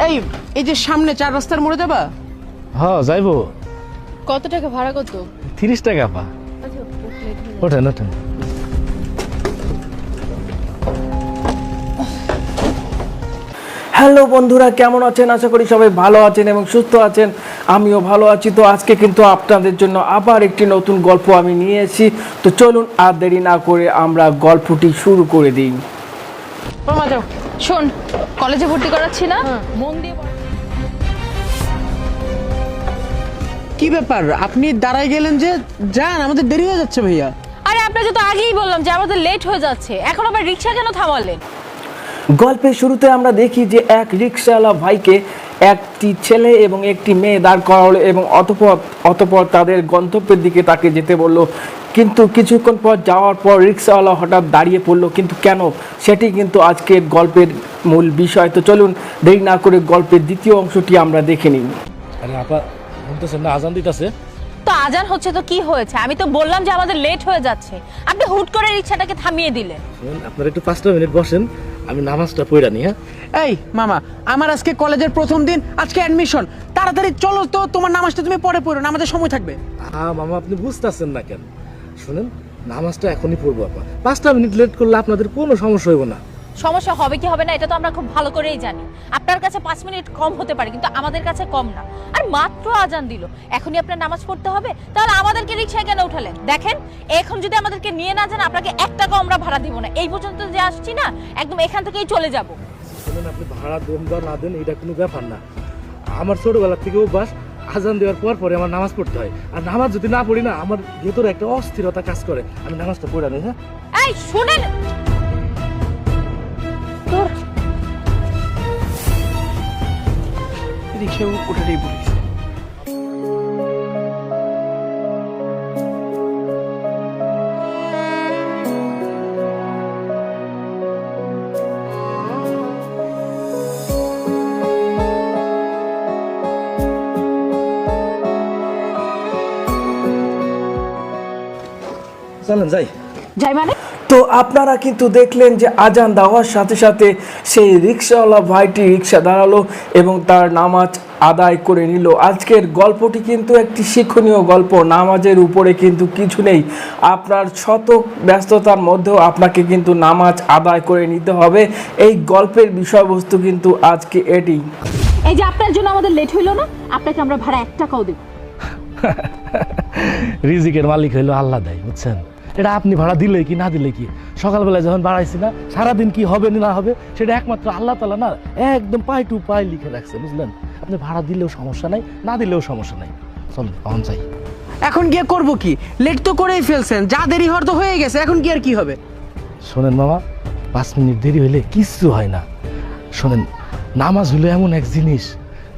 এই এই যে সামনে 4 রাস্তার মোড়ে যাবা? হ্যাঁ যাইবো। কত টাকা ভাড়া কত? 30 টাকা পা। আচ্ছা ওঠেন ওঠেন। হ্যালো বন্ধুরা, কেমন আছেন? আশা করি সবাই ভালো আছেন এবং সুস্থ আছেন। আমিও ভালো আছি। তো আজকে কিন্তু আপনাদের জন্য আবার একটি নতুন গল্প আমি নিয়ে এসেছি। তো চলুন আর দেরি না করে আমরা গল্পটি শুরু করে দিই। মামা যাও। শোন, কলেজে ভর্তি করাচ্ছি না, মন দিয়ে পড়া। কি ব্যাপার, আপনি দাঁড়ায় গেলেন যে? যান, আমাদের দেরি হয়ে যাচ্ছে ভাইয়া। আরে আপনাকে তো আগেই বললাম যে আমাদের লেট হয়ে যাচ্ছে, এখন আবার রিকশা কেন থামালেন? গল্পের শুরুতে আমরা দেখি যে এক রিকশাওয়ালা ভাইকে একটি ছেলে এবং একটি মেয়ে দাঁড় করা হলো এবং অতপর তাদের গন্তব্যের দিকে তাকে যেতে বলল। কিন্তু কিছুক্ষণ পর যাওয়ার পর রিকশাওয়ালা হঠাৎ দাঁড়িয়ে পড়লো। কিন্তু কেন, সেটি কিন্তু আজকের গল্পের মূল বিষয়। তো চলুন দেরি না করে গল্পের দ্বিতীয় অংশটি আমরা দেখে নিই। আরে আপা শুনতেছেন না, আজান দিতেছে। তো আজান হচ্ছে তো কি হয়েছে? আমি তো বললাম যে আমাদের লেট হয়ে যাচ্ছে, আপনি হুট করে রিকশাটাকে থামিয়ে দিলেন। শুনুন, আপনারা একটু 5 মিনিট বসেন, আমি নামাজটা পড়া নি। হ্যাঁ এই মামা, আমার আজকে কলেজের প্রথম দিন, আজকে অ্যাডমিশন। তাড়াতাড়ি চলো তো, তোমার নামাজটা তুমি পরে পড়ো না, আমাদের সময় থাকবে। মামা আপনি বুঝতেছেন না কেন? শুনেন, নামাজটা এখনই পড়বো আপা। 5 মিনিট লেট করলে আপনাদের কোনো সমস্যা হইব না। সমস্যা হবে কি হবে না এটা তো আমরা খুব ভালো করেই জানি। আপনার কাছে 5 মিনিট কম হতে পারে, কিন্তু আমাদের কাছে কম না। আর মাত্র আজান দিল, এখনই আপনার নামাজ পড়তে হবে? তাহলে আমাদেরকে রিকশায় কেন উঠালেন? দেখেন, এখন যদি আমাদেরকে নিয়ে না যান, আপনাকে 1 টাকা আমরা ভাড়া দিব না। এই পর্যন্ত যে আসছি না, একদম এখান থেকেই চলে যাব। শুনুন, আপনি ভাড়া দেন বা না দেন এটা কোনো ব্যাপার না। আমার ছোটবেলা থেকে অভ্যাস, আজান দেওয়ার পরে আমার নামাজ পড়তে হয়। আর নামাজ যদি না পড়ি না, আমার ভেতরে একটা অস্থিরতা কাজ করে। আমি নামাজটা পড়া নেই। হ্যাঁ এই শুনেন, রিক্সা উঠেই পড়িস। চলেন যাই। যাই মানে? তো আপনারা কিন্তু দেখলেন যে আজান দেওয়ার সাথে সাথে সেই রিকশাওয়ালা ভাইটি রিকশা দাঁড়ালো এবং তার নামাজ আদায় করে নিল। আজকের গল্পটি কিন্তু একটি শিক্ষণীয় গল্প। নামাজের উপরে কিন্তু কিছু নেই। আপনার শত ব্যস্ততার মধ্যেও আপনাকে কিন্তু নামাজ আদায় করে নিতে হবে। এই গল্পের বিষয়বস্তু কিন্তু আজকে এটি। এই যে আপনার জন্য আমাদের লেট হইলো না, আপনাকে আমরা ভাড়া 1 টাকাও দেব। রিজিকের মালিক হইলো আল্লাহ দেয়, বুঝছেন? এটা আপনি ভাড়া দিলে কি না দিলে কি, সকালবেলায় যখন বাড়াইছি না, সারাদিন কি হবে না হবে সেটা একমাত্র আল্লাহ তাআলা না একদম পাই টু পাই লিখে রাখছে, বুঝলেন? আপনি ভাড়া দিলেও সমস্যা নাই, না দিলেও সমস্যা নাই। চল পাওন যাই। এখন গিয়ে করবো কি? লেট তো করেই ফেলছেন, যা দেরি হওয়ার তো হয়ে গেছে, এখন কি আর কি হবে? শোনেন মামা, 5 মিনিট দেরি হইলে কিচ্ছু হয় না। শোনেন, নামাজ হলো এমন এক জিনিস,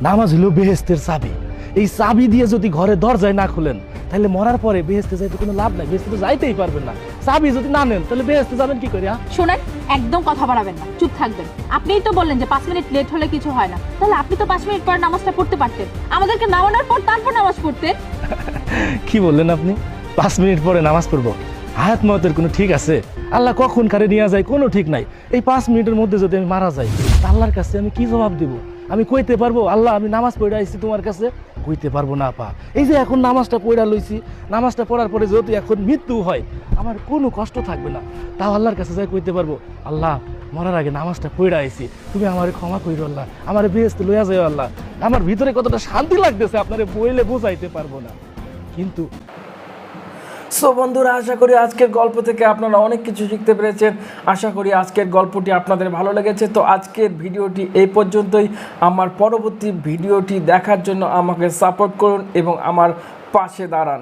নামাজ হলো বেহেশতের চাবি। এই চাবি দিয়ে যদি ঘরে দরজায় না খুলেন, তাহলে মরার পরে বেহেশতে যাইতে কোনো লাভ নাই, বেহেশতে তো যাইতেই পারবেন না। চাবি যদি না নেন, তাহলে বেহেশতে যাবেন কি করে? শুনেন, একদম কথা বাড়াবেন না, চুপ থাকবেন। আপনিই তো বললেন যে 5 মিনিট লেট হলে কিছু হয় না, তাহলে আপনি তো 5 মিনিট পর নামাজটা পড়তে পারতেন, আমাদেরকে নামানোর পর তারপর নামাজ পড়তেন। কি বললেন আপনি? 5 মিনিট পরে নামাজ পড়বো? হায়াত মতের কোনো ঠিক আছে? আল্লাহ কখন কারে নিয়ে যায় কোনো ঠিক নাই। এই 5 মিনিটের মধ্যে যদি আমি মারা যাই, আল্লাহর কাছে আমি কি জবাব দেব? আমি কইতে পারবো আল্লাহ আমি নামাজ পড়ে আইছি তোমার কাছে? কইতে পারবো না পা। এই যে এখন নামাজটা পড়া লইছি, নামাজটা পড়ার পরে যদি এখন মৃত্যু হয়, আমার কোনো কষ্ট থাকবে না। তাও আল্লাহর কাছে যাই কইতে পারবো, আল্লাহ মরার আগে নামাজটা পড়া আইছি, তুমি আমারে ক্ষমা কইরো আল্লাহ, আমারে বেহেশতে লইয়া যাও আল্লাহ। আমার ভিতরে কতটা শান্তি লাগতেছে আপনারে বইলে বোঝাইতে পারবো না। কিন্তু সো বন্ধুরা, আশা করি আজকের গল্প থেকে আপনারা অনেক কিছু শিখতে পেরেছেন। আশা করি আজকের গল্পটি আপনাদের ভালো লেগেছে। তো আজকের ভিডিওটি এই পর্যন্তই। আমার পরবর্তী ভিডিওটি দেখার জন্য আমাকে সাপোর্ট করুন এবং আমার পাশে দাঁড়ান।